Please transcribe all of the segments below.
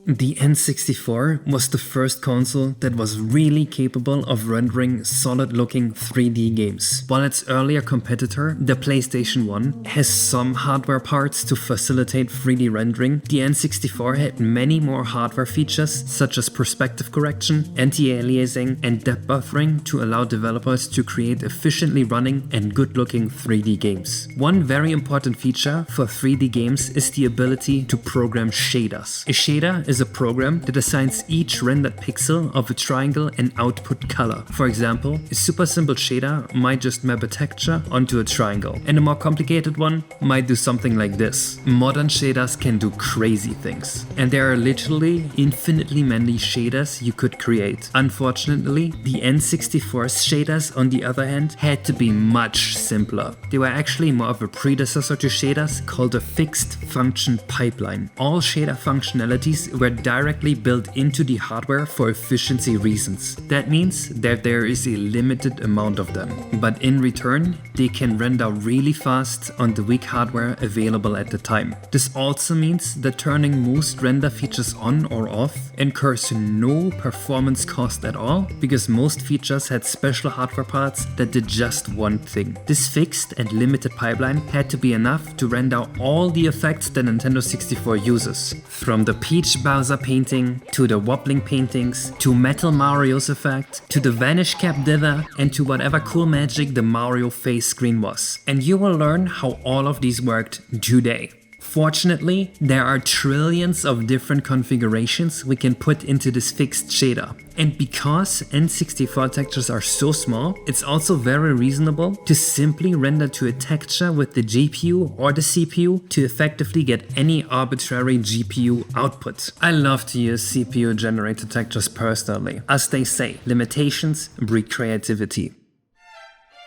The N64 was the first console that was really capable of rendering solid-looking 3D games. While its earlier competitor, the PlayStation 1, has some hardware parts to facilitate 3D rendering, the N64 had many more hardware features such as perspective correction, anti-aliasing, and depth buffering to allow developers to create efficiently running and good-looking 3D games. One very important feature for 3D games is the ability to program shaders. A shader is a program that assigns each rendered pixel of a triangle an output color. For example, a super simple shader might just map a texture onto a triangle, and a more complicated one might do something like this. Modern shaders can do crazy things, and there are literally infinitely many shaders you could create. Unfortunately, the N64's shaders, on the other hand, had to be much simpler. They were actually more of a predecessor to shaders called a fixed function pipeline. All shader functionalities were directly built into the hardware for efficiency reasons. That means that there is a limited amount of them, but in return, they can render really fast on the weak hardware available at the time. This also means that turning most render features on or off incurs no performance cost at all, because most features had special hardware parts that did just one thing. This fixed and limited pipeline had to be enough to render all the effects that Nintendo 64 uses, from the Peach Bowser painting, to the wobbling paintings, to Metal Mario's effect, to the Vanish Cap dither, and to whatever cool magic the Mario face screen was. And you will learn how all of these worked today. Fortunately, there are trillions of different configurations we can put into this fixed shader. And because N64 textures are so small, it's also very reasonable to simply render to a texture with the GPU or the CPU to effectively get any arbitrary GPU output. I love to use CPU generated textures personally. As they say, limitations breed creativity.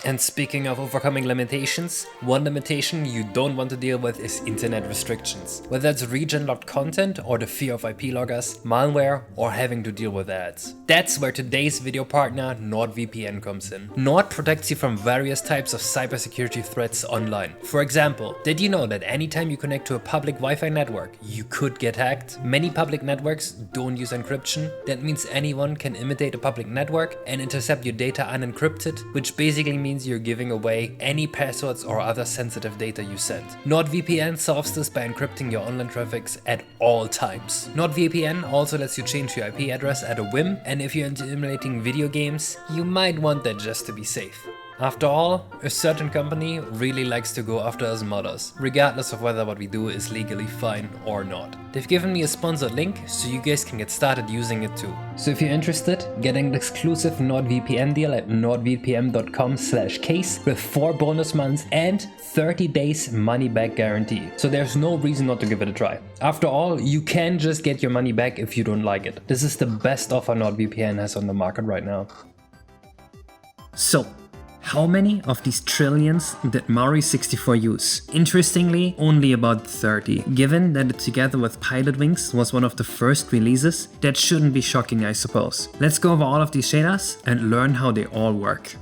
And speaking of overcoming limitations, one limitation you don't want to deal with is internet restrictions. Whether it's region-locked content or the fear of IP loggers, malware, or having to deal with ads. That's where today's video partner NordVPN comes in. Nord protects you from various types of cybersecurity threats online. For example, did you know that anytime you connect to a public Wi-Fi network, you could get hacked? Many public networks don't use encryption. That means anyone can imitate a public network and intercept your data unencrypted, which basically means you're giving away any passwords or other sensitive data you send. NordVPN solves this by encrypting your online traffics at all times. NordVPN also lets you change your IP address at a whim, and if you're into emulating video games, you might want that just to be safe. After all, a certain company really likes to go after us modders, regardless of whether what we do is legally fine or not. They've given me a sponsored link so you guys can get started using it too. So if you're interested, get an exclusive NordVPN deal at nordvpn.com/Kaze with 4 bonus months and 30 days money back guarantee. So there's no reason not to give it a try. After all, you can just get your money back if you don't like it. This is the best offer NordVPN has on the market right now. So, how many of these trillions did Mario 64 use? Interestingly, only about 30. Given that it together with Pilot Wings was one of the first releases, that shouldn't be shocking, I suppose. Let's go over all of these shaders and learn how they all work.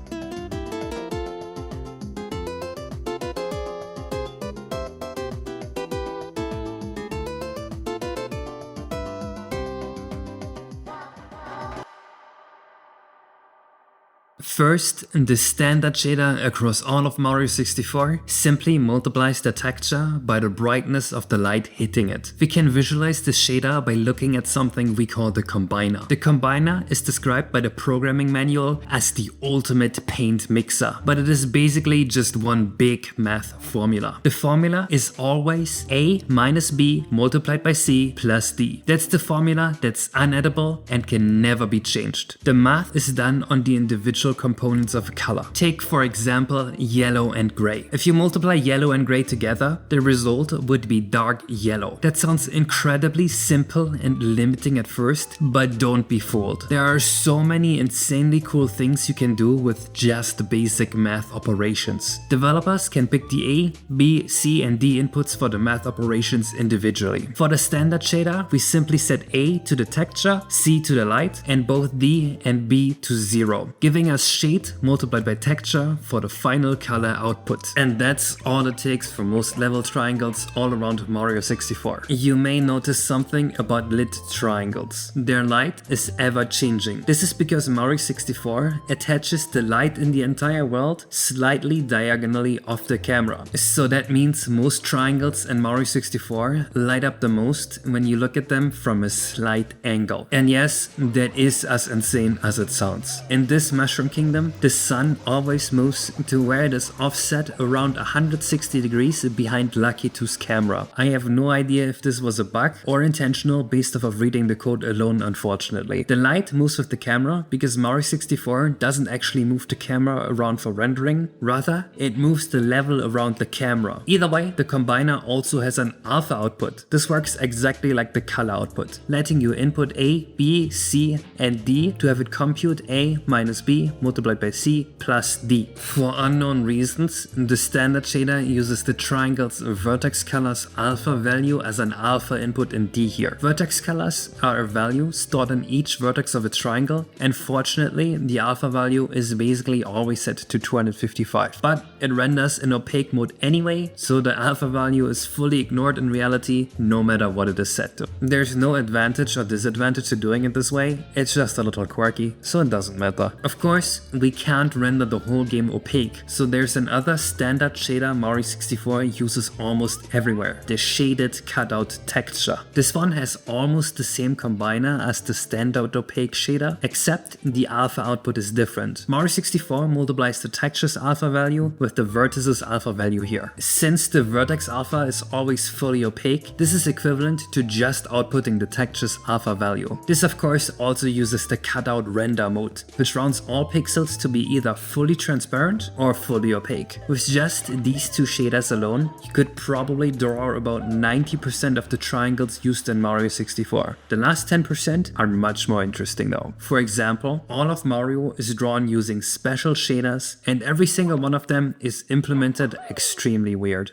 First, the standard shader across all of Mario 64 simply multiplies the texture by the brightness of the light hitting it. We can visualize the shader by looking at something we call the combiner. The combiner is described by the programming manual as the ultimate paint mixer, but it is basically just one big math formula. The formula is always A minus B multiplied by C plus D. That's the formula that's unedible and can never be changed. The math is done on the individual components of a color. Take for example yellow and gray. If you multiply yellow and gray together, the result would be dark yellow. That sounds incredibly simple and limiting at first, but don't be fooled. There are so many insanely cool things you can do with just basic math operations. Developers can pick the A, B, C and D inputs for the math operations individually. For the standard shader, we simply set A to the texture, C to the light, and both D and B to 0, giving us shade multiplied by texture for the final color output. And that's all it takes for most level triangles all around Mario 64. You may notice something about lit triangles. Their light is ever changing. This is because Mario 64 attaches the light in the entire world slightly diagonally off the camera. So that means most triangles in Mario 64 light up the most when you look at them from a slight angle. And yes, that is as insane as it sounds. In this Mushroom Kingdom, the sun always moves to where it is offset around 160 degrees behind Lucky 2's camera. I have no idea if this was a bug or intentional based off of reading the code alone, unfortunately. The light moves with the camera because Mario 64 doesn't actually move the camera around for rendering, rather it moves the level around the camera. Either way, the combiner also has an alpha output. This works exactly like the color output, letting you input A, B, C and D to have it compute A minus B multiplied by C plus D. For unknown reasons, the standard shader uses the triangle's vertex color's alpha value as an alpha input in D here. Vertex colors are a value stored in each vertex of a triangle, and fortunately the alpha value is basically always set to 255. But it renders in opaque mode anyway, so the alpha value is fully ignored in reality no matter what it is set to. There's no advantage or disadvantage to doing it this way, it's just a little quirky, so it doesn't matter. Of course, we can't render the whole game opaque, so there's another standard shader Mario 64 uses almost everywhere, the shaded cutout texture. This one has almost the same combiner as the standard opaque shader, except the alpha output is different. Mario 64 multiplies the texture's alpha value with the vertices alpha value here. Since the vertex alpha is always fully opaque, this is equivalent to just outputting the texture's alpha value. This of course also uses the cutout render mode, which rounds all pixels to be either fully transparent or fully opaque. With just these two shaders alone, you could probably draw about 90% of the triangles used in Mario 64. The last 10% are much more interesting though. For example, all of Mario is drawn using special shaders, and every single one of them is implemented extremely weird.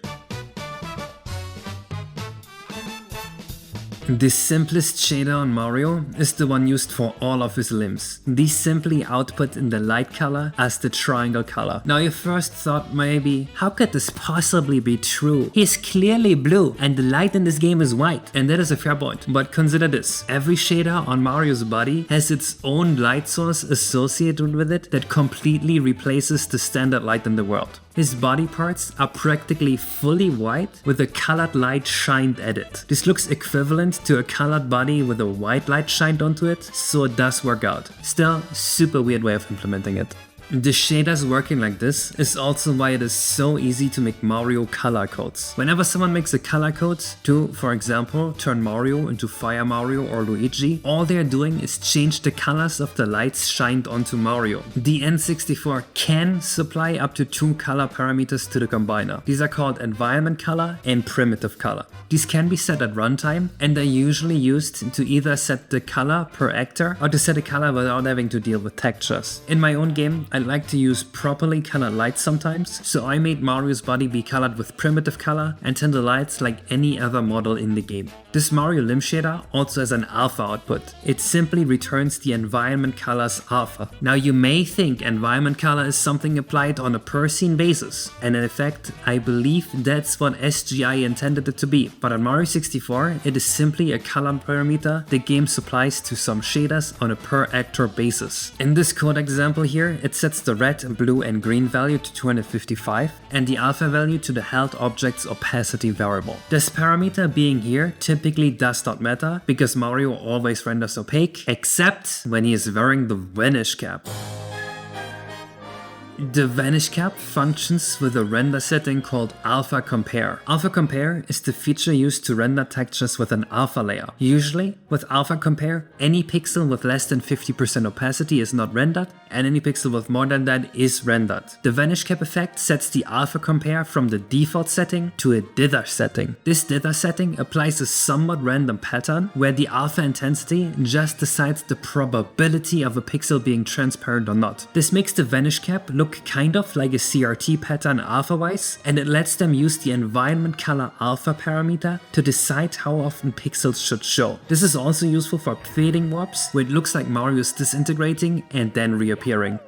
The simplest shader on Mario is the one used for all of his limbs. These simply output in the light color as the triangle color. Now your first thought may be, how could this possibly be true? He is clearly blue and the light in this game is white. And that is a fair point. But consider this, every shader on Mario's body has its own light source associated with it that completely replaces the standard light in the world. His body parts are practically fully white with a colored light shined at it. This looks equivalent to a colored body with a white light shined onto it, so it does work out. Still, super weird way of implementing it. The shaders working like this is also why it is so easy to make Mario color codes. Whenever someone makes a color code to, for example, turn Mario into Fire Mario or Luigi, all they are doing is change the colors of the lights shined onto Mario. The N64 can supply up to 2 color parameters to the combiner. These are called environment color and primitive color. These can be set at runtime and are usually used to either set the color per actor or to set a color without having to deal with textures. In my own game, I like to use properly colored lights sometimes, so I made Mario's body be colored with primitive color and turn the lights like any other model in the game. This Mario limb shader also has an alpha output. It simply returns the environment color's alpha. Now you may think environment color is something applied on a per scene basis, and in effect I believe that's what SGI intended it to be, but on Mario 64 it is simply a color parameter the game supplies to some shaders on a per actor basis. In this code example here, it sets the red, blue and green value to 255 and the alpha value to the held object's opacity variable. This parameter being here typically does not matter because Mario always renders opaque, except when he is wearing the vanish cap. The vanish cap functions with a render setting called alpha compare. Alpha compare is the feature used to render textures with an alpha layer. Usually, with alpha compare, any pixel with less than 50% opacity is not rendered, and any pixel with more than that is rendered. The vanish cap effect sets the alpha compare from the default setting to a dither setting. This dither setting applies a somewhat random pattern where the alpha intensity just decides the probability of a pixel being transparent or not. This makes the vanish cap look kind of like a CRT pattern alpha-wise, and it lets them use the environment color alpha parameter to decide how often pixels should show. This is also useful for fading warps, where it looks like Mario is disintegrating and then reappearing.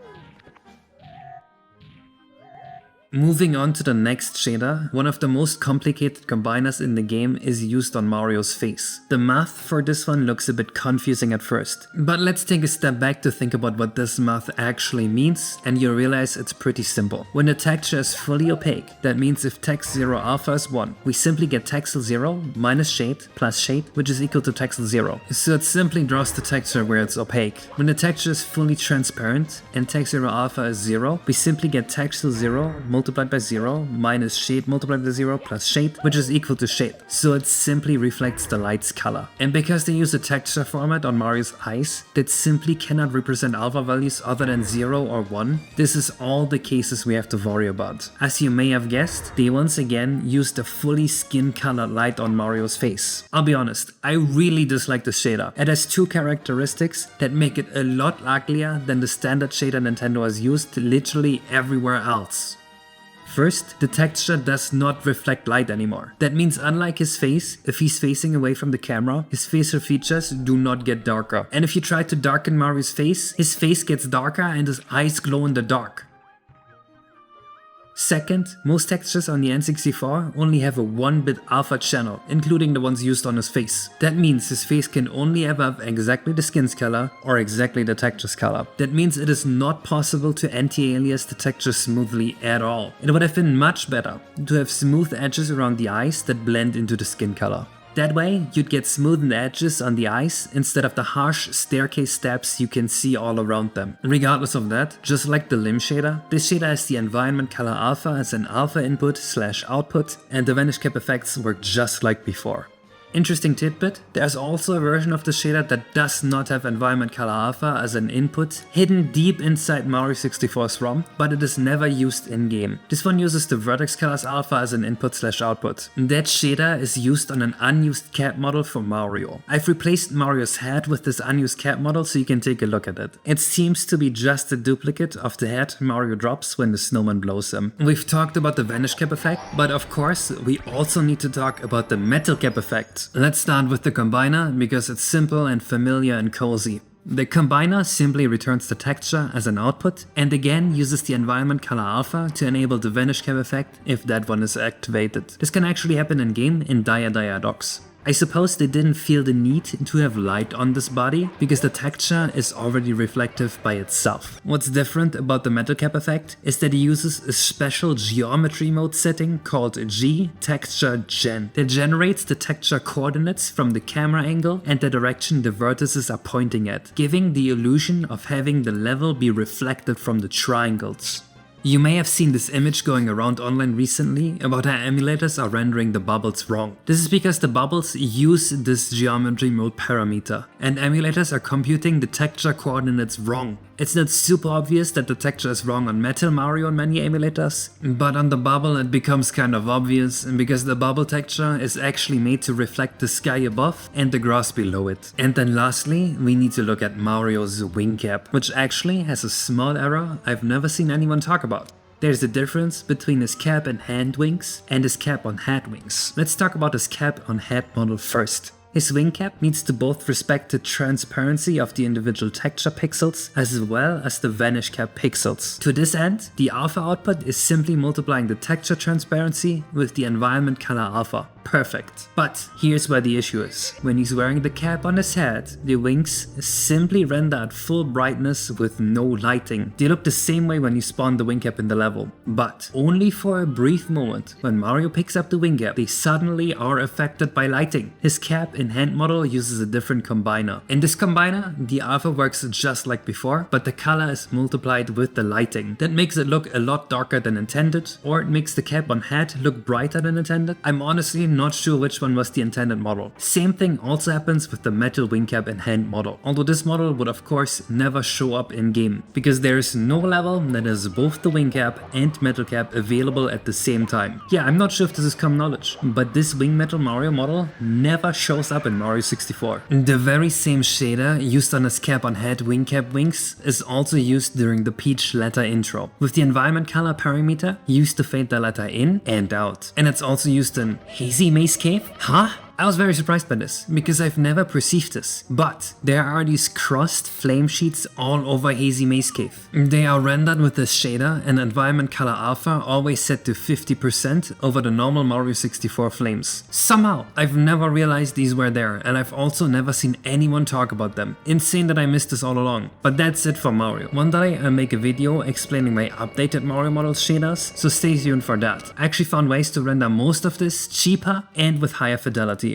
Moving on to the next shader, one of the most complicated combiners in the game is used on Mario's face. The math for this one looks a bit confusing at first, but let's take a step back to think about what this math actually means, and you'll realize it's pretty simple. When the texture is fully opaque, that means if text 0 alpha is 1, we simply get texel 0 minus shade plus shade, which is equal to texel 0. So it simply draws the texture where it's opaque. When the texture is fully transparent and text 0 alpha is 0, we simply get texel 0 multiplied by 0 minus shade multiplied by 0 plus shade, which is equal to shade. So it simply reflects the light's color. And because they use a texture format on Mario's eyes that simply cannot represent alpha values other than 0 or 1, this is all the cases we have to worry about. As you may have guessed, they once again used a fully skin-colored light on Mario's face. I'll be honest, I really dislike this shader. It has two characteristics that make it a lot uglier than the standard shader Nintendo has used literally everywhere else. First, the texture does not reflect light anymore. That means unlike his face, if he's facing away from the camera, his facial features do not get darker. And if you try to darken Mario's face, his face gets darker and his eyes glow in the dark. Second, most textures on the N64 only have a 1-bit alpha channel, including the ones used on his face. That means his face can only ever have exactly the skin's color or exactly the texture's color. That means it is not possible to anti-alias the texture smoothly at all. It would have been much better to have smooth edges around the eyes that blend into the skin color. That way, you'd get smoothened edges on the eyes instead of the harsh staircase steps you can see all around them. Regardless of that, just like the limb shader, this shader has the environment color alpha as an alpha input / output, and the vanish cap effects work just like before. Interesting tidbit, there's also a version of the shader that does not have environment color alpha as an input hidden deep inside Mario 64's ROM, but it is never used in-game. This one uses the vertex colors alpha as an input / output. That shader is used on an unused cap model for Mario. I've replaced Mario's head with this unused cap model so you can take a look at it. It seems to be just a duplicate of the head Mario drops when the snowman blows him. We've talked about the vanish cap effect, but of course we also need to talk about the metal cap effect. Let's start with the combiner because it's simple and familiar and cozy. The combiner simply returns the texture as an output and again uses the environment color alpha to enable the vanish cap effect if that one is activated. This can actually happen in game in dire docks. I suppose they didn't feel the need to have light on this body because the texture is already reflective by itself. What's different about the metal cap effect is that it uses a special geometry mode setting called G Texture Gen that generates the texture coordinates from the camera angle and the direction the vertices are pointing at, giving the illusion of having the level be reflected from the triangles. You may have seen this image going around online recently about how emulators are rendering the bubbles wrong. This is because the bubbles use this geometry mode parameter, and emulators are computing the texture coordinates wrong. It's not super obvious that the texture is wrong on Metal Mario on many emulators, but on the bubble it becomes kind of obvious because the bubble texture is actually made to reflect the sky above and the grass below it. And then lastly, we need to look at Mario's wing cap, which actually has a small error I've never seen anyone talk about. There's a difference between his cap and hand wings and his cap on head wings. Let's talk about his cap on head model first. His wing cap needs to both respect the transparency of the individual texture pixels as well as the vanish cap pixels. To this end, the alpha output is simply multiplying the texture transparency with the environment color alpha. Perfect. But here's where the issue is. When he's wearing the cap on his head, the wings simply render at full brightness with no lighting. They look the same way when you spawn the wing cap in the level, but only for a brief moment. When Mario picks up the wing cap, they suddenly are affected by lighting. His cap in hand model uses a different combiner. In this combiner, the alpha works just like before, but the color is multiplied with the lighting. That makes it look a lot darker than intended, or it makes the cap on head look brighter than intended. I'm honestly not sure which one was the intended model. Same thing also happens with the metal wing cap in hand model, although this model would of course never show up in game, because there is no level that has both the wing cap and metal cap available at the same time. Yeah, I'm not sure if this is common knowledge, but this wing metal Mario model never shows up in Mario 64. The very same shader used on his cap on head wing cap wings is also used during the Peach letter intro, with the environment color parameter used to fade the letter in and out. And it's also used in Hazy Maze Cave? Huh? I was very surprised by this, because I've never perceived this, but there are these crossed flame sheets all over Hazy Maze Cave. They are rendered with this shader and environment color alpha always set to 50% over the normal Mario 64 flames. Somehow, I've never realized these were there, and I've also never seen anyone talk about them. Insane that I missed this all along. But that's it for Mario. One day I'll make a video explaining my updated Mario models shaders, so stay tuned for that. I actually found ways to render most of this cheaper and with higher fidelity.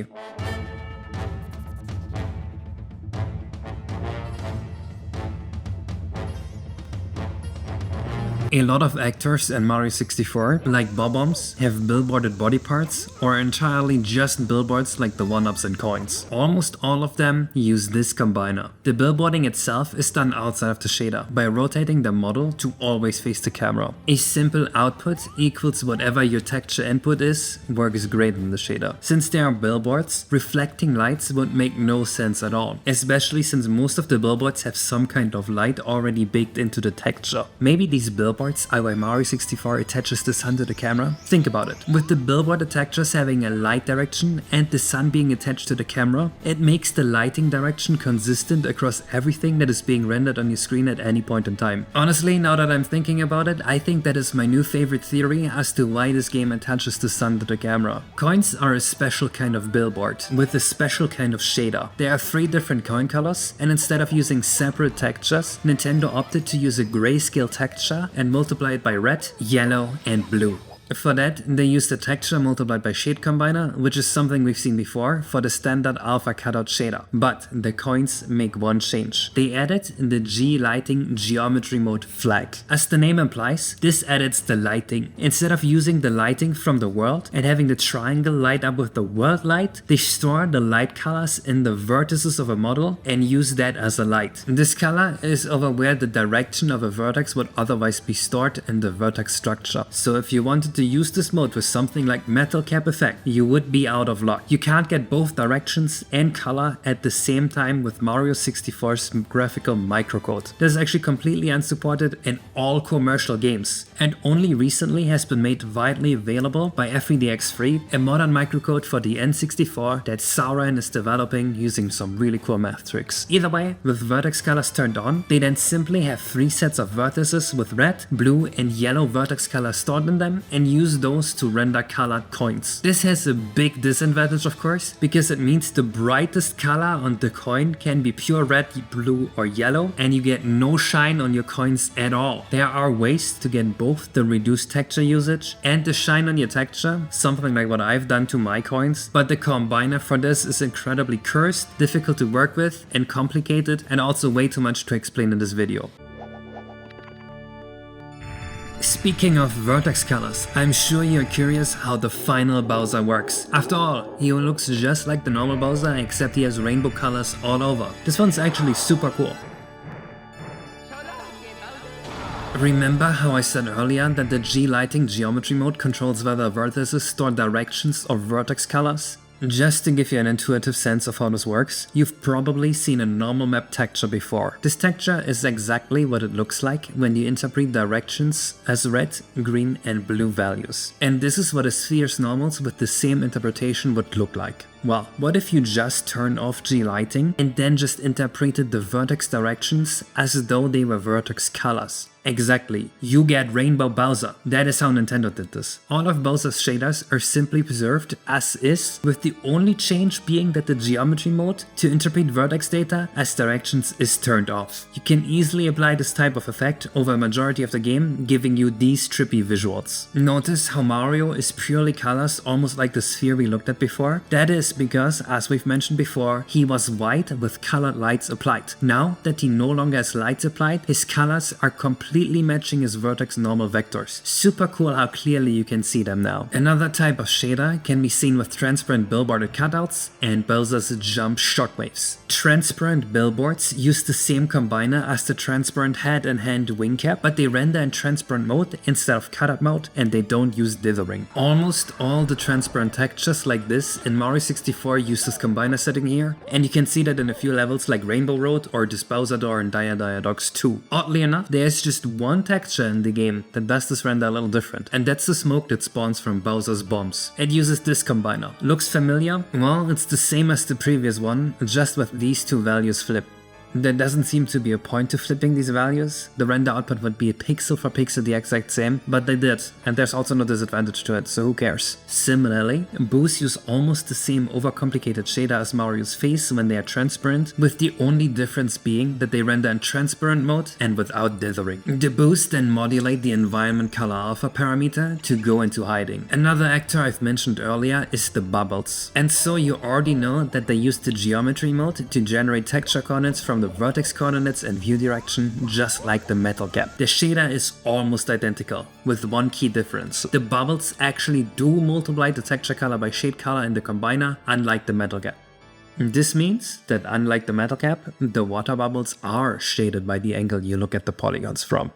A lot of actors in Mario 64, like bob-ombs, have billboarded body parts or entirely just billboards like the one-ups and coins. Almost all of them use this combiner. The billboarding itself is done outside of the shader by rotating the model to always face the camera. A simple output equals whatever your texture input is works great in the shader. Since they are billboards, reflecting lights would make no sense at all, especially since most of the billboards have some kind of light already baked into the texture. Maybe these billboards are why Mario 64 attaches the sun to the camera. Think about it. With the billboard textures having a light direction and the sun being attached to the camera, it makes the lighting direction consistent across everything that is being rendered on your screen at any point in time. Honestly, now that I'm thinking about it, I think that is my new favorite theory as to why this game attaches the sun to the camera. Coins are a special kind of billboard with a special kind of shader. There are 3 different coin colors, and instead of using separate textures, Nintendo opted to use a grayscale texture and multiply it by red, yellow, and blue. For that, they used the texture multiplied by shade combiner, which is something we've seen before for the standard alpha cutout shader. But the coins make one change. They added the G lighting geometry mode flag. As the name implies, this edits the lighting. Instead of using the lighting from the world and having the triangle light up with the world light, they store the light colors in the vertices of a model and use that as a light. This color is over where the direction of a vertex would otherwise be stored in the vertex structure. So if you wanted to use this mode with something like metal cap effect, you would be out of luck. You can't get both directions and color at the same time with Mario 64's graphical microcode. This is actually completely unsupported in all commercial games, and only recently has been made widely available by F3DX3, a modern microcode for the N64 that Sauron is developing using some really cool math tricks. Either way, with vertex colors turned on, they then simply have 3 sets of vertices with red, blue, and yellow vertex colors stored in them, and use those to render colored coins. This has a big disadvantage, of course, because it means the brightest color on the coin can be pure red, blue, or yellow, and you get no shine on your coins at all. There are ways to get both the reduced texture usage and the shine on your texture, something like what I've done to my coins, but the combiner for this is incredibly cursed, difficult to work with, and complicated, and also way too much to explain in this video. Speaking of vertex colors, I'm sure you're curious how the final Bowser works. After all, he looks just like the normal Bowser, except he has rainbow colors all over. This one's actually super cool. Remember how I said earlier that the G lighting geometry mode controls whether vertices store directions or vertex colors? Just to give you an intuitive sense of how this works, you've probably seen a normal map texture before. This texture is exactly what it looks like when you interpret directions as red, green, and blue values. And this is what a sphere's normals with the same interpretation would look like. Well, what if you just turned off G lighting and then just interpreted the vertex directions as though they were vertex colors? Exactly, you get Rainbow Bowser. That is how Nintendo did this. All of Bowser's shaders are simply preserved as is, with the only change being that the geometry mode to interpret vertex data as directions is turned off. You can easily apply this type of effect over a majority of the game, giving you these trippy visuals. Notice how Mario is purely colors, almost like the sphere we looked at before? That is because, as we've mentioned before, he was white with colored lights applied. Now that he no longer has lights applied, his colors are completely matching his vertex normal vectors. Super cool how clearly you can see them now. Another type of shader can be seen with transparent billboarded cutouts and Bowser's jump shockwaves. Transparent billboards use the same combiner as the transparent head and hand wing cap, but they render in transparent mode instead of cutout mode, and they don't use dithering. Almost all the transparent textures like this in Mario 64 64 used this combiner setting here, and you can see that in a few levels like Rainbow Road or Disposer Door and Dire Dogs 2. Oddly enough, there's just one texture in the game that does this render a little different, and that's the smoke that spawns from Bowser's bombs. It uses this combiner. Looks familiar? Well, it's the same as the previous one, just with these two values flipped. There doesn't seem to be a point to flipping these values. The render output would be pixel for pixel the exact same, but they did, and there's also no disadvantage to it, so who cares. Similarly, boos use almost the same overcomplicated shader as Mario's face when they are transparent, with the only difference being that they render in transparent mode and without dithering. The boos then modulate the environment color alpha parameter to go into hiding. Another actor I've mentioned earlier is the bubbles, and so you already know that they use the geometry mode to generate texture coordinates from the vertex coordinates and view direction, just like the metal cap. The shader is almost identical, with one key difference. The bubbles actually do multiply the texture color by shade color in the combiner, unlike the metal cap. This means that unlike the metal cap, the water bubbles are shaded by the angle you look at the polygons from.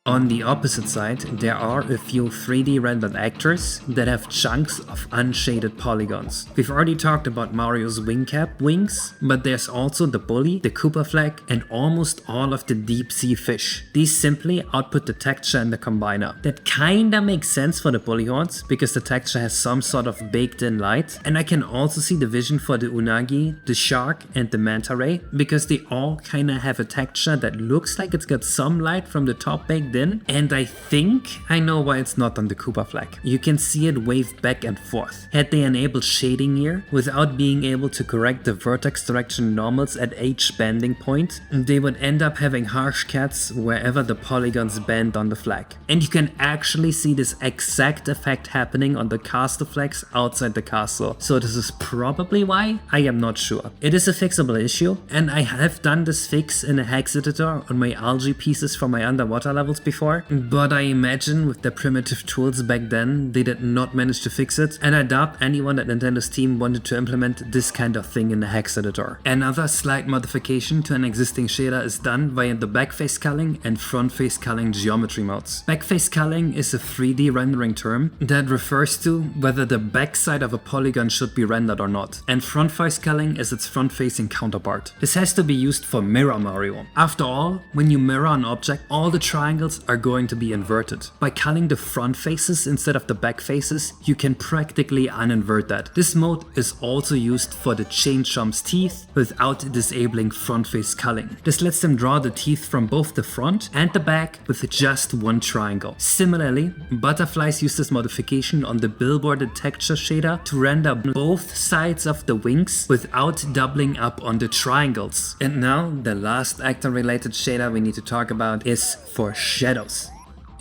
On the opposite side, there are a few 3D rendered actors that have chunks of unshaded polygons. We've already talked about Mario's wing cap wings, but there's also the bully, the Koopa flag, and almost all of the deep sea fish. These simply output the texture in the combiner. That kinda makes sense for the bully horns, because the texture has some sort of baked in light, and I can also see the vision for the unagi, the shark, and the manta ray, because they all kinda have a texture that looks like it's got some light from the top baked in, and I think I know why it's not on the Koopa flag. You can see it wave back and forth. Had they enabled shading here, without being able to correct the vertex direction normals at each bending point, they would end up having harsh cuts wherever the polygons bend on the flag. And you can actually see this exact effect happening on the castle flags outside the castle. So this is probably why? I am not sure. It is a fixable issue, and I have done this fix in a hex editor on my algae pieces for my underwater levels before, but I imagine with their primitive tools back then, they did not manage to fix it, and I doubt anyone at Nintendo's team wanted to implement this kind of thing in the hex editor. Another slight modification to an existing shader is done via the backface culling and frontface culling geometry modes. Backface culling is a 3D rendering term that refers to whether the backside of a polygon should be rendered or not, and frontface culling is its front-facing counterpart. This has to be used for Mirror Mario. After all, when you mirror an object, all the triangles are going to be inverted. By culling the front faces instead of the back faces, you can practically uninvert that. This mode is also used for the chain chomp's teeth without disabling front face culling. This lets them draw the teeth from both the front and the back with just one triangle. Similarly, butterflies use this modification on the Billboard texture shader to render both sides of the wings without doubling up on the triangles. And now the last actor related shader we need to talk about is for shadows.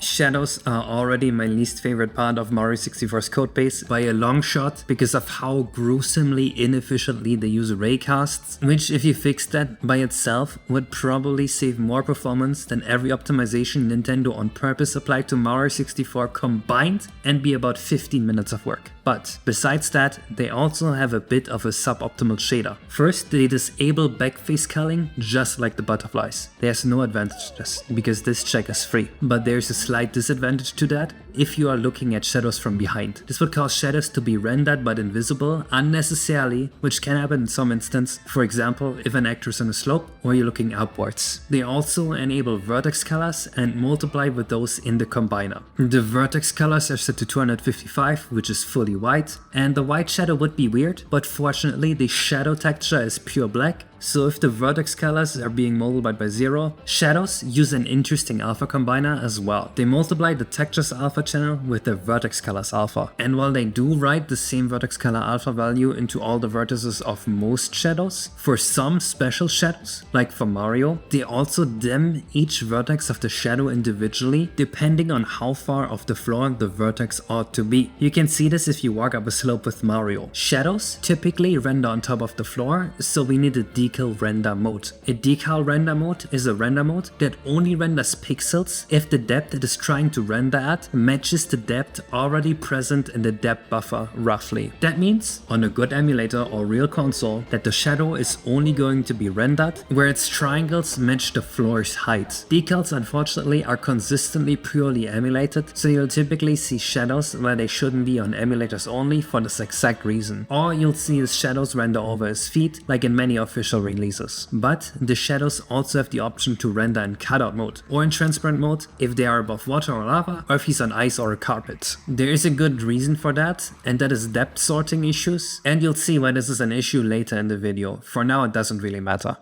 Shadows are already my least favorite part of Mario 64's codebase by a long shot because of how gruesomely inefficiently they use raycasts, which if you fixed that by itself would probably save more performance than every optimization Nintendo on purpose applied to Mario 64 combined and be about 15 minutes of work. But besides that, they also have a bit of a suboptimal shader. First, they disable backface culling just like the butterflies. There's no advantage to this, because this check is free. But there's a slight disadvantage to that if you are looking at shadows from behind. This would cause shadows to be rendered but invisible unnecessarily, which can happen in some instance. For example, if an actor is on a slope or you're looking upwards. They also enable vertex colors and multiply with those in the combiner. The vertex colors are set to 255, which is fully white, and the white shadow would be weird, but fortunately the shadow texture is pure black, so if the vertex colors are being multiplied by 0, shadows use an interesting alpha combiner as well. They multiply the textures alpha channel with the vertex colors alpha, and while they do write the same vertex color alpha value into all the vertices of most shadows, for some special shadows, like for Mario, they also dim each vertex of the shadow individually depending on how far off the floor the vertex ought to be. You can see this if you walk up a slope with Mario. Shadows typically render on top of the floor, so we need a decal decal render mode. A decal render mode is a render mode that only renders pixels if the depth it is trying to render at matches the depth already present in the depth buffer roughly. That means, on a good emulator or real console, that the shadow is only going to be rendered where its triangles match the floor's height. Decals unfortunately are consistently purely emulated, so you'll typically see shadows where they shouldn't be on emulators only for this exact reason. Or you'll see his shadows render over his feet like in many official releases. But the shadows also have the option to render in cutout mode or in transparent mode if they are above water or lava, or if he's on ice or a carpet. There is a good reason for that, and that is depth sorting issues, and you'll see why this is an issue later in the video. For now it doesn't really matter.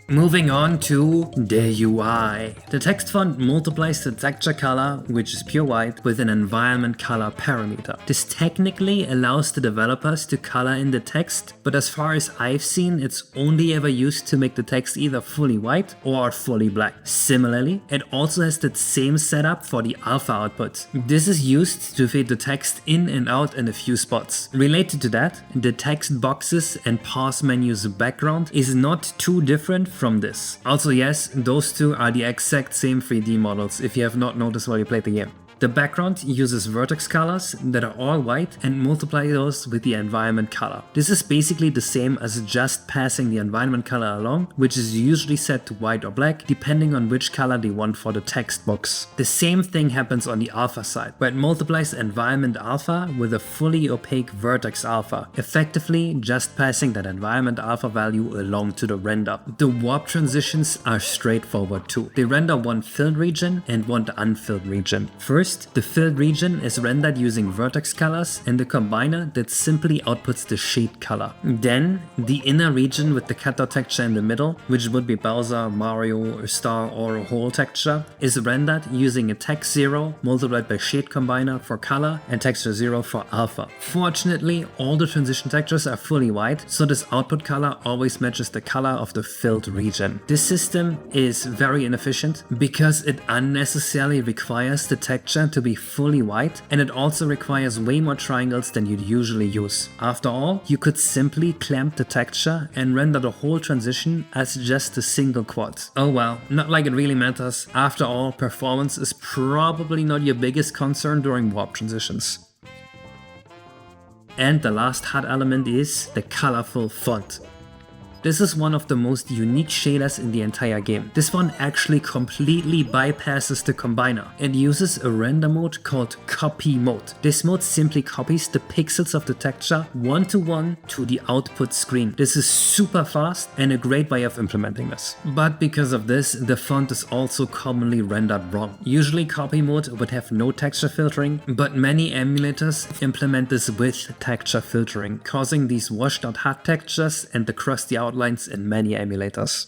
Moving on to the UI. The text font multiplies the texture color, which is pure white, with an environment color parameter. This technically allows the developers to color in the text, but as far as I've seen, it's only ever used to make the text either fully white or fully black. Similarly, it also has the same setup for the alpha output. This is used to fade the text in and out in a few spots. Related to that, the text boxes and pause menus background is not too different from this. Also yes, those two are the exact same 3D models if you have not noticed while you played the game. The background uses vertex colors that are all white and multiply those with the environment color. This is basically the same as just passing the environment color along, which is usually set to white or black depending on which color they want for the text box. The same thing happens on the alpha side, where it multiplies environment alpha with a fully opaque vertex alpha, effectively just passing that environment alpha value along to the render. The warp transitions are straightforward too. They render one filled region and one unfilled region. First, the filled region is rendered using vertex colors and the combiner that simply outputs the shade color. Then, the inner region with the cutout texture in the middle, which would be Bowser, Mario, a star or a hole texture, is rendered using a text 0 multiplied by shade combiner for color and texture 0 for alpha. Fortunately, all the transition textures are fully white, so this output color always matches the color of the filled region. This system is very inefficient because it unnecessarily requires the texture to be fully white, and it also requires way more triangles than you'd usually use. After all, you could simply clamp the texture and render the whole transition as just a single quad. Oh well, not like it really matters. After all, performance is probably not your biggest concern during warp transitions. And the last hard element is the colorful font. This is one of the most unique shaders in the entire game. This one actually completely bypasses the combiner. It uses a render mode called copy mode. This mode simply copies the pixels of the texture one-to-one to the output screen. This is super fast and a great way of implementing this. But because of this, the font is also commonly rendered wrong. Usually copy mode would have no texture filtering, but many emulators implement this with texture filtering, causing these washed out hard textures and the crusty outlines in many emulators.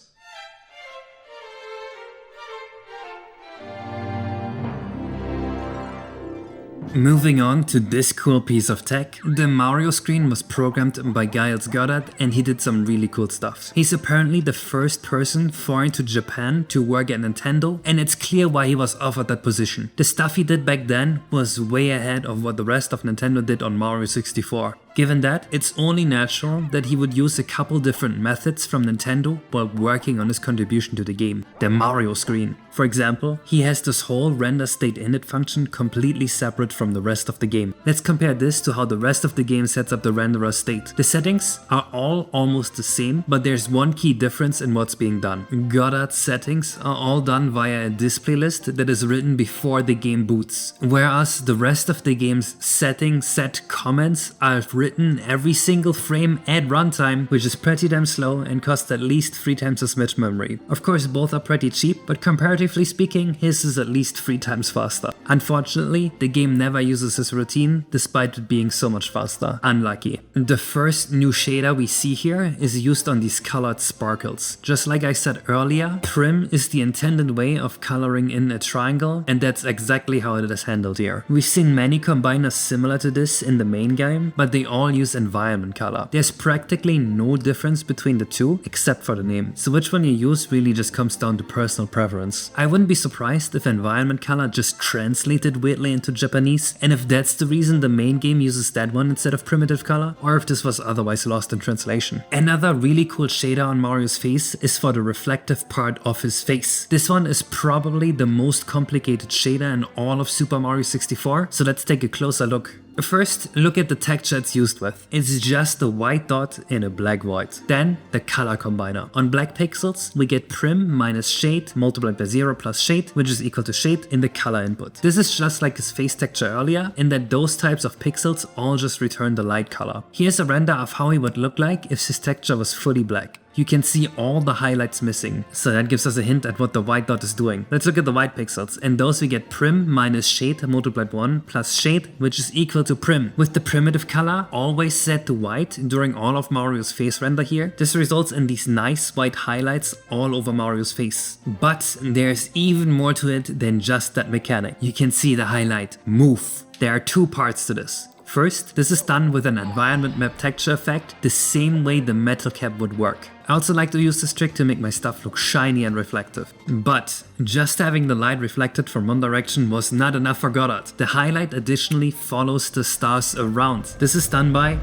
Moving on to this cool piece of tech. The Mario screen was programmed by Goddard and he did some really cool stuff. He's apparently the first person foreign to Japan to work at Nintendo, and it's clear why he was offered that position. The stuff he did back then was way ahead of what the rest of Nintendo did on Mario 64. Given that, it's only natural that he would use a couple different methods from Nintendo while working on his contribution to the game, the Mario screen. For example, he has this whole render state init function completely separate from the rest of the game. Let's compare this to how the rest of the game sets up the renderer state. The settings are all almost the same, but there's one key difference in what's being done. Goddard's settings are all done via a display list that is written before the game boots, whereas the rest of the game's set comments are written every single frame at runtime, which is pretty damn slow and costs at least 3 times as much memory. Of course, both are pretty cheap, but comparatively speaking, his is at least 3 times faster. Unfortunately, the game never uses this routine, despite it being so much faster. Unlucky. The first new shader we see here is used on these colored sparkles. Just like I said earlier, trim is the intended way of coloring in a triangle, and that's exactly how it is handled here. We've seen many combiners similar to this in the main game, but they all use environment color. There's practically no difference between the two except for the name, so which one you use really just comes down to personal preference. I wouldn't be surprised if environment color just translated weirdly into Japanese, and if that's the reason the main game uses that one instead of primitive color, or if this was otherwise lost in translation. Another really cool shader on Mario's face is for the reflective part of his face. This one is probably the most complicated shader in all of Super Mario 64, so let's take a closer look. First, look at the texture it's used with. It's just a white dot in a black void. Then, the color combiner. On black pixels, we get prim minus shade multiplied by 0 plus shade, which is equal to shade in the color input. This is just like his face texture earlier, in that those types of pixels all just return the light color. Here's a render of how he would look like if his texture was fully black. You can see all the highlights missing, so that gives us a hint at what the white dot is doing. Let's look at the white pixels. In those we get prim minus shade multiplied by 1 plus shade, which is equal to prim. With the primitive color always set to white during all of Mario's face render here, this results in these nice white highlights all over Mario's face. But there's even more to it than just that mechanic. You can see the highlight move. There are two parts to this. First, this is done with an environment map texture effect, the same way the metal cap would work. I also like to use this trick to make my stuff look shiny and reflective. But just having the light reflected from one direction was not enough for Goddard. The highlight additionally follows the stars around. This is done by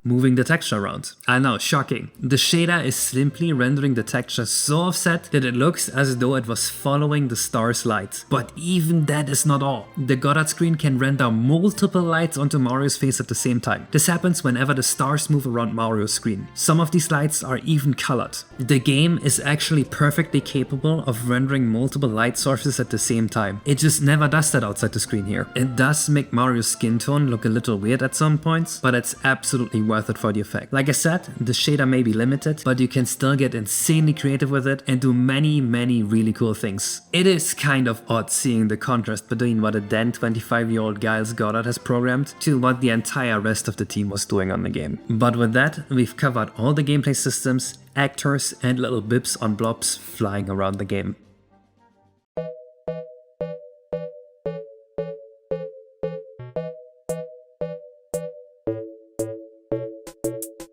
moving the texture around. I know, shocking. The shader is simply rendering the texture so offset that it looks as though it was following the star's light. But even that is not all. The Goddard screen can render multiple lights onto Mario's face at the same time. This happens whenever the stars move around Mario's screen. Some of these lights are even colored. The game is actually perfectly capable of rendering multiple light sources at the same time. It just never does that outside the screen here. It does make Mario's skin tone look a little weird at some points, but it's absolutely worth it for the effect. Like I said, the shader may be limited, but you can still get insanely creative with it and do many really cool things. It is kind of odd seeing the contrast between what a then 25-year-old Giles Goddard has programmed to what the entire rest of the team was doing on the game. But with that, we've covered all the gameplay systems, actors and little bips on blobs flying around the game.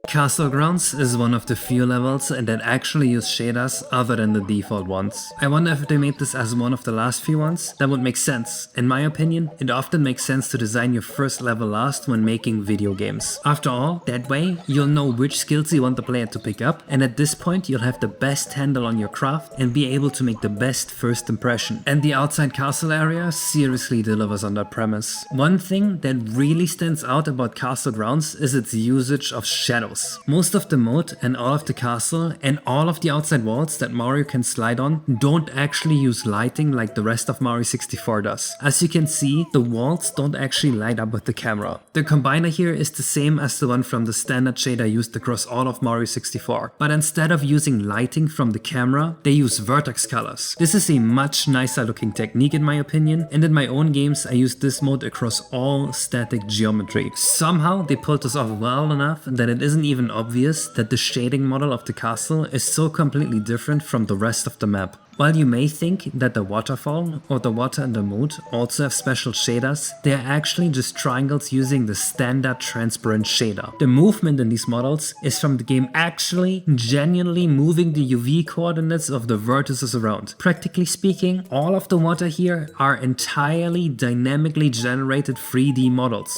Castle Grounds is one of the few levels that actually use shaders other than the default ones. I wonder if they made this as one of the last few ones. That would make sense. In my opinion, it often makes sense to design your first level last when making video games. After all, that way you'll know which skills you want the player to pick up, and at this point you'll have the best handle on your craft and be able to make the best first impression. And the outside castle area seriously delivers on that premise. One thing that really stands out about Castle Grounds is its usage of shadows. Most of the moat and all of the castle and all of the outside walls that Mario can slide on don't actually use lighting like the rest of Mario 64 does. As you can see, the walls don't actually light up with the camera. The combiner here is the same as the one from the standard shader used across all of Mario 64, but instead of using lighting from the camera, they use vertex colors. This is a much nicer looking technique in my opinion, and in my own games I use this mode across all static geometry. Somehow they pulled this off well enough that it isn't even obvious that the shading model of the castle is so completely different from the rest of the map. While you may think that the waterfall or the water in the moat also have special shaders, they are actually just triangles using the standard transparent shader. The movement in these models is from the game actually genuinely moving the UV coordinates of the vertices around. Practically speaking, all of the water here are entirely dynamically generated 3D models.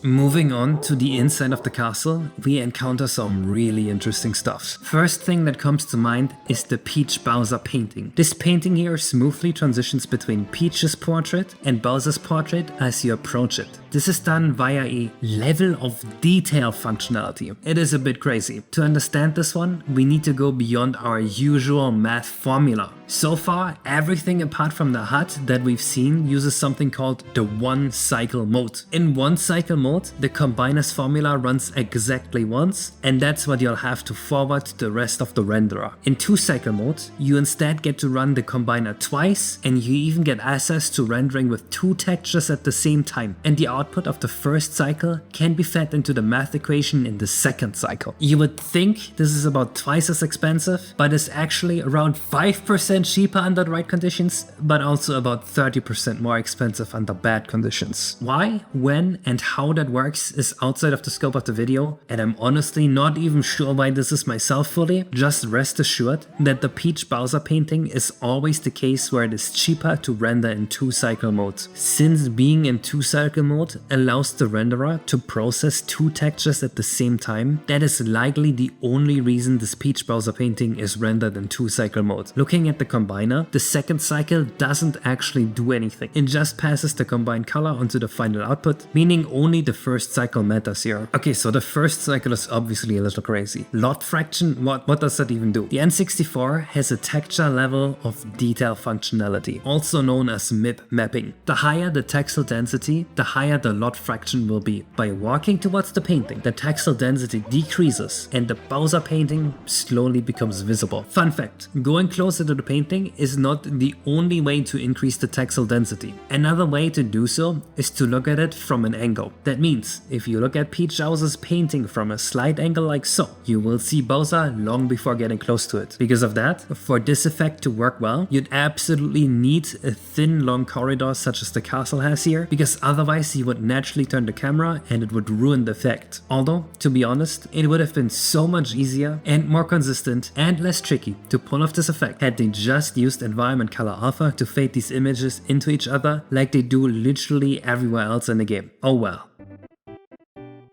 Moving on to the inside of the castle, we encounter some really interesting stuff. First thing that comes to mind is the Peach Bowser painting. This painting here smoothly transitions between Peach's portrait and Bowser's portrait as you approach it. This is done via a level of detail functionality. It is a bit crazy. To understand this one, we need to go beyond our usual math formula. So far, everything apart from the hut that we've seen uses something called the one cycle mode. In one cycle mode, the combiner's formula runs exactly once, and that's what you'll have to forward to the rest of the renderer. In two cycle mode, you instead get to run the combiner twice, and you even get access to rendering with two textures at the same time, and the output output of the first cycle can be fed into the math equation in the second cycle. You would think this is about twice as expensive, but it's actually around 5% cheaper under the right conditions, but also about 30% more expensive under bad conditions. Why, when, and how that works is outside of the scope of the video, and I'm honestly not even sure why this is myself fully. Just rest assured that the Peach Bowser painting is always the case where it is cheaper to render in 2-cycle mode, since being in 2-cycle mode allows the renderer to process 2 textures at the same time. That is likely the only reason this Peach Bowser painting is rendered in 2-cycle mode. Looking at the combiner, the second cycle doesn't actually do anything. It just passes the combined color onto the final output, meaning only the first cycle matters here. Okay, so the first cycle is obviously a little crazy. Lot fraction, what does that even do? The N64 has a texture level of detail functionality, also known as MIP mapping. The higher the texel density, the higher the lot fraction will be. By walking towards the painting, the texel density decreases and the Bowser painting slowly becomes visible. Fun fact, going closer to the painting is not the only way to increase the texel density. Another way to do so is to look at it from an angle. That means if you look at Peach Bowser's painting from a slight angle like so, you will see Bowser long before getting close to it. Because of that, for this effect to work well, you'd absolutely need a thin long corridor such as the castle has here, because otherwise you would naturally turn the camera and it would ruin the effect. Although, to be honest, it would have been so much easier and more consistent and less tricky to pull off this effect had they just used environment color alpha to fade these images into each other like they do literally everywhere else in the game. Oh well.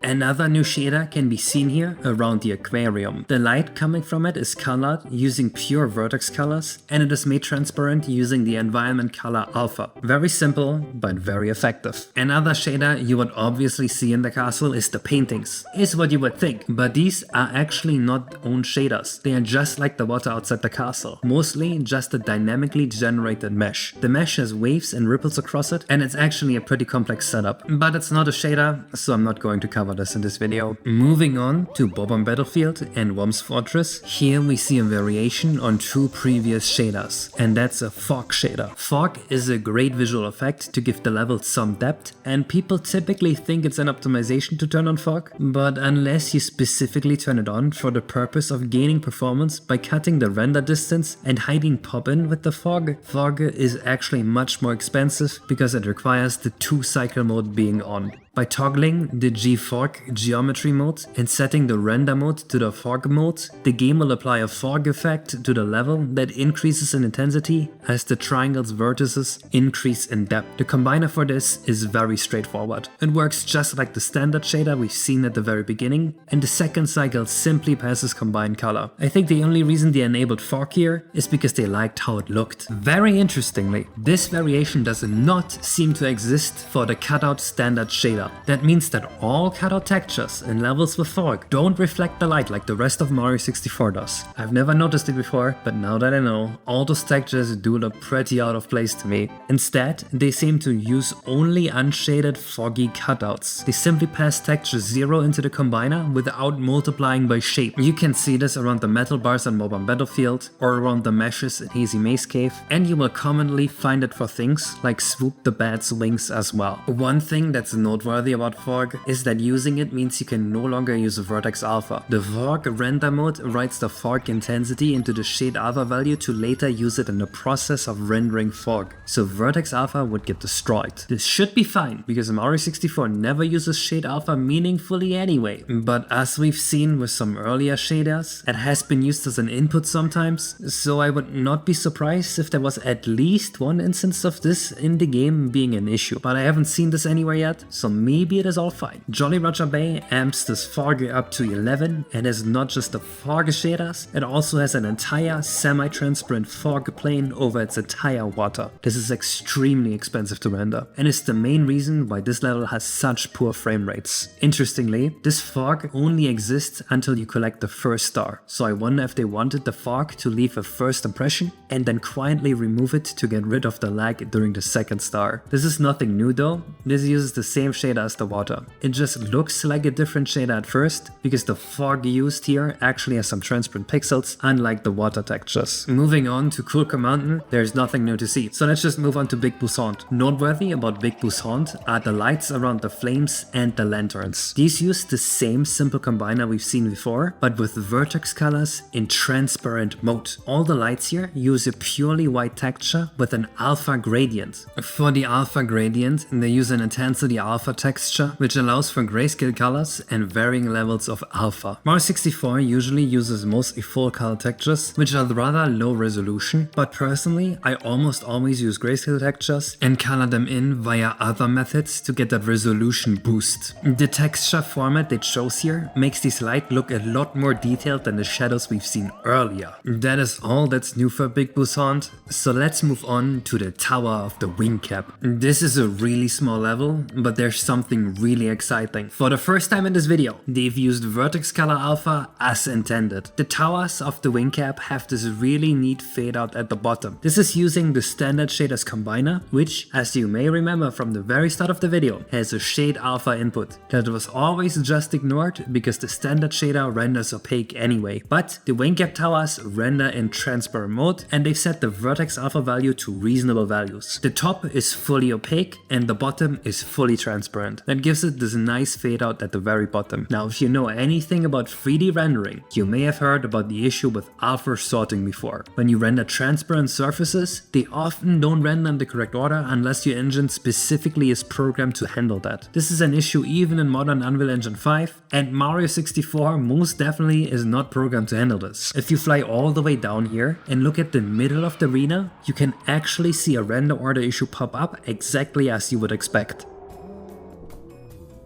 Another new shader can be seen here around the aquarium. The light coming from it is colored using pure vertex colors, and it is made transparent using the environment color alpha. Very simple, but very effective. Another shader you would obviously see in the castle is the paintings, is what you would think, but these are actually not own shaders. They are just like the water outside the castle, mostly just a dynamically generated mesh. The mesh has waves and ripples across it, and it's actually a pretty complex setup, but it's not a shader, so I'm not going to cover this in this video. Moving on to Bob-omb Battlefield and Worm's Fortress, here we see a variation on 2 previous shaders, and that's a fog shader. Fog is a great visual effect to give the level some depth, and people typically think it's an optimization to turn on fog, but unless you specifically turn it on for the purpose of gaining performance by cutting the render distance and hiding pop-in with the fog, fog is actually much more expensive because it requires the 2-cycle mode being on. By toggling the G-Fog geometry mode and setting the render mode to the fog mode, the game will apply a fog effect to the level that increases in intensity as the triangle's vertices increase in depth. The combiner for this is very straightforward. It works just like the standard shader we've seen at the very beginning, and the second cycle simply passes combined color. I think the only reason they enabled fog here is because they liked how it looked. Very interestingly, this variation does not seem to exist for the cutout standard shader. That means that all cutout textures and levels with fog don't reflect the light like the rest of Mario 64 does. I've never noticed it before, but now that I know, all those textures do look pretty out of place to me. Instead, they seem to use only unshaded foggy cutouts. They simply pass texture 0 into the combiner without multiplying by shape. You can see this around the metal bars on Bob-omb Battlefield or around the meshes in Hazy Maze Cave, and you will commonly find it for things like Swoop the Bat's wings as well. One thing that's noteworthy about fog is that using it means you can no longer use vertex alpha. The fog render mode writes the fog intensity into the shade alpha value to later use it in the process of rendering fog, so vertex alpha would get destroyed. This should be fine because Mario 64 never uses shade alpha meaningfully anyway, but as we've seen with some earlier shaders, it has been used as an input sometimes, so I would not be surprised if there was at least one instance of this in the game being an issue, but I haven't seen this anywhere yet, so maybe it is all fine. Jolly Roger Bay amps this fog up to 11 and is not just the fog shaders, it also has an entire semi-transparent fog plane over its entire water. This is extremely expensive to render and is the main reason why this level has such poor frame rates. Interestingly, this fog only exists until you collect the first star, so I wonder if they wanted the fog to leave a first impression and then quietly remove it to get rid of the lag during the second star. This is nothing new though, this uses the same shade shader as the water. It just looks like a different shader at first because the fog used here actually has some transparent pixels, unlike the water textures. Moving on to Kulka Mountain, there's nothing new to see. So let's just move on to Big Boo's Haunt. Noteworthy about Big Boo's Haunt are the lights around the flames and the lanterns. These use the same simple combiner we've seen before, but with vertex colors in transparent mode. All the lights here use a purely white texture with an alpha gradient. For the alpha gradient, they use an intensity alpha texture, which allows for grayscale colors and varying levels of alpha. Mario 64 usually uses mostly full color textures, which are rather low resolution, but personally, I almost always use grayscale textures and color them in via other methods to get that resolution boost. The texture format it shows here makes this light look a lot more detailed than the shadows we've seen earlier. That is all that's new for Big Boo's Haunt, so let's move on to the Tower of the Wing Cap. This is a really small level, but there's something really exciting. For the first time in this video, they've used vertex color alpha as intended. The towers of the wing cap have this really neat fade out at the bottom. This is using the standard shaders combiner, which, as you may remember from the very start of the video, has a shade alpha input that was always just ignored because the standard shader renders opaque anyway. But the wing cap towers render in transparent mode, and they've set the vertex alpha value to reasonable values. The top is fully opaque and the bottom is fully transparent. That gives it this nice fade out at the very bottom. Now, if you know anything about 3D rendering, you may have heard about the issue with alpha sorting before. When you render transparent surfaces, they often don't render in the correct order unless your engine specifically is programmed to handle that. This is an issue even in modern Unreal Engine 5, and Mario 64 most definitely is not programmed to handle this. If you fly all the way down here and look at the middle of the arena, you can actually see a render order issue pop up exactly as you would expect.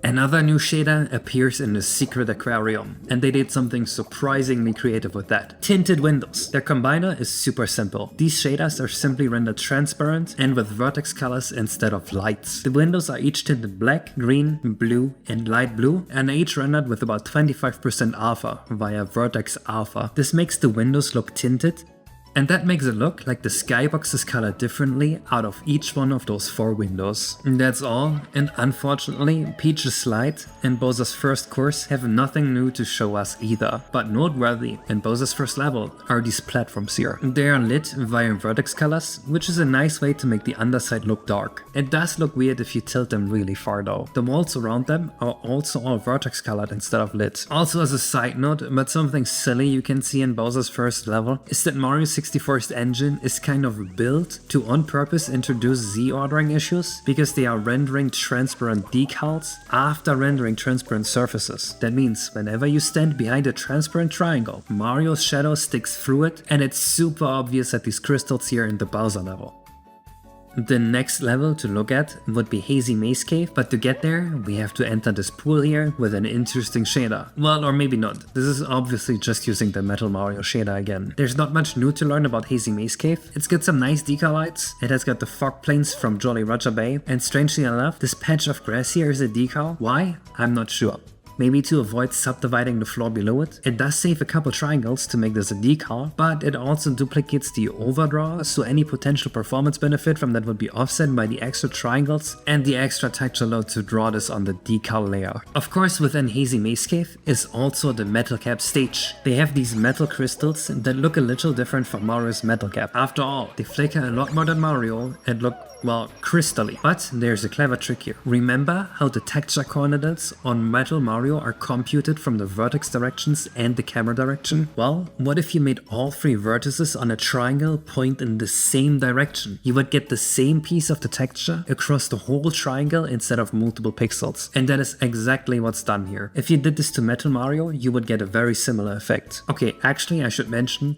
Another new shader appears in the secret aquarium, and they did something surprisingly creative with that. Tinted windows. Their combiner is super simple. These shaders are simply rendered transparent and with vertex colors instead of lights. The windows are each tinted black, green, blue, and light blue, and are each rendered with about 25% alpha via vertex alpha. This makes the windows look tinted, and that makes it look like the skybox is colored differently out of each one of those 4 windows. That's all, and unfortunately, Peach's Slide and Bowser's First Course have nothing new to show us either. But noteworthy in Bowser's first level are these platforms here. They are lit via vertex colors, which is a nice way to make the underside look dark. It does look weird if you tilt them really far though. The walls around them are also all vertex colored instead of lit. Also, as a side note, but something silly you can see in Bowser's first level is that Mario 64's engine is kind of built to on purpose introduce Z ordering issues because they are rendering transparent decals after rendering transparent surfaces. That means whenever you stand behind a transparent triangle, Mario's shadow sticks through it, and it's super obvious at these crystals here in the Bowser level. The next level to look at would be Hazy Maze Cave, but to get there, we have to enter this pool here with an interesting shader. Well, or maybe not. This is obviously just using the Metal Mario shader again. There's not much new to learn about Hazy Maze Cave. It's got some nice decal lights, it has got the fog planes from Jolly Roger Bay, and strangely enough, this patch of grass here is a decal. Why? I'm not sure. Maybe to avoid subdividing the floor below it. It does save a couple triangles to make this a decal, but it also duplicates the overdraw, so any potential performance benefit from that would be offset by the extra triangles and the extra texture load to draw this on the decal layer. Of course, within Hazy Maze Cave is also the metal cap stage. They have these metal crystals that look a little different from Mario's metal cap. After all, they flicker a lot more than Mario and look, well, crystally. But there's a clever trick here. Remember how the texture coordinates on Metal Mario are computed from the vertex directions and the camera direction? Well, what if you made all 3 vertices on a triangle point in the same direction? You would get the same piece of the texture across the whole triangle instead of multiple pixels. And that is exactly what's done here. If you did this to Metal Mario, you would get a very similar effect. Okay, actually I should mention,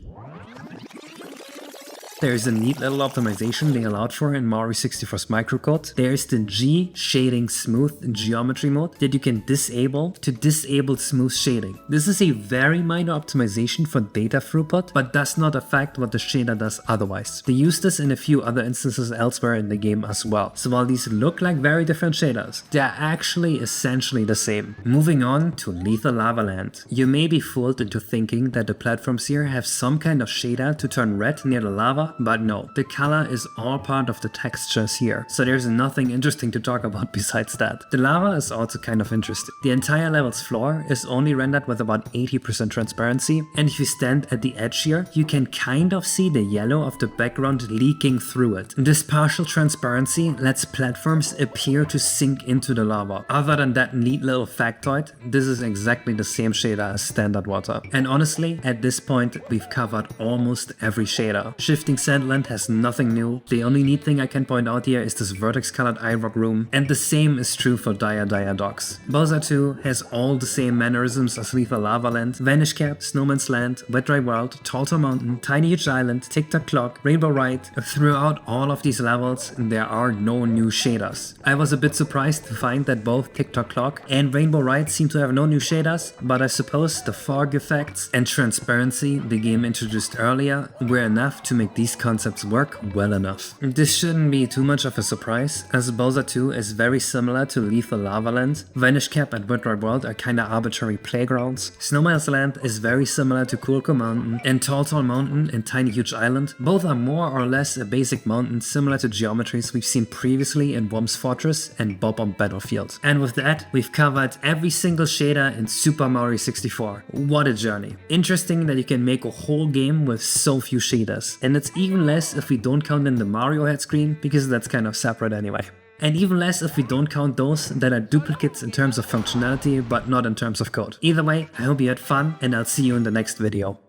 there's a neat little optimization they allowed for in Mario 64's microcode. There's the G Shading Smooth geometry mode that you can disable to disable smooth shading. This is a very minor optimization for data throughput, but does not affect what the shader does otherwise. They use this in a few other instances elsewhere in the game as well. So while these look like very different shaders, they're actually essentially the same. Moving on to Lethal Lava Land. You may be fooled into thinking that the platforms here have some kind of shader to turn red near the lava lava, but no, the color is all part of the textures here, so there's nothing interesting to talk about besides that. The lava is also kind of interesting. The entire level's floor is only rendered with about 80% transparency, and if you stand at the edge here, you can kind of see the yellow of the background leaking through it. This partial transparency lets platforms appear to sink into the lava. Other than that neat little factoid, this is exactly the same shader as standard water. And honestly, at this point, we've covered almost every shader. Shifting Sandland has nothing new. The only neat thing I can point out here is this vertex colored iRock room, and the same is true for Dire Docks. Bowser 2 has all the same mannerisms as Lether Lava Land, Vanish Cap, Snowman's Land, Wet Dry World, Tall Mountain, Tiny Huge Island, Tick-Tock Clock, Rainbow Ride. Throughout all of these levels, there are no new shaders. I was a bit surprised to find that both Tick-Tock Clock and Rainbow Ride seem to have no new shaders, but I suppose the fog effects and transparency the game introduced earlier were enough to make these concepts work well enough. This shouldn't be too much of a surprise, as Bowser 2 is very similar to Lether Lava Land. Vanish Cap and Wet Dry World are kinda arbitrary playgrounds. Snowman's Land is very similar to Coolco Mountain, and Tall Mountain and Tiny Huge Island. Both are more or less a basic mountain similar to geometries we've seen previously in Worm's Fortress and Bob-omb Battlefield. And with that, we've covered every single shader in Super Mario 64. What a journey. Interesting that you can make a whole game with so few shaders. And it's even less if we don't count in the Mario head screen, because that's kind of separate anyway. And even less if we don't count those that are duplicates in terms of functionality, but not in terms of code. Either way, I hope you had fun, and I'll see you in the next video.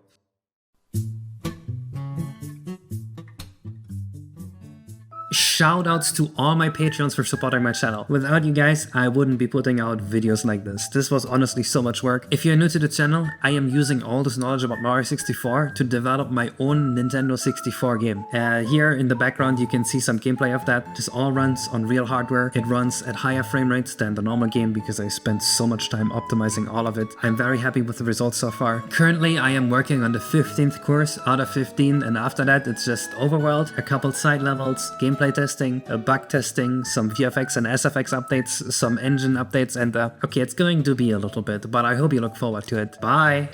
Shoutouts to all my Patreons for supporting my channel. Without you guys, I wouldn't be putting out videos like this. This was honestly so much work. If you're new to the channel, I am using all this knowledge about Mario 64 to develop my own Nintendo 64 game. Here in the background you can see some gameplay of that. This all runs on real hardware. It runs at higher frame rates than the normal game because I spent so much time optimizing all of it. I'm very happy with the results so far. Currently I am working on the 15th course out of 15, and after that it's just overworld, a couple side levels, gameplay testing, bug testing, some VFX and SFX updates, some engine updates, and okay, it's going to be a little bit, but I hope you look forward to it. Bye!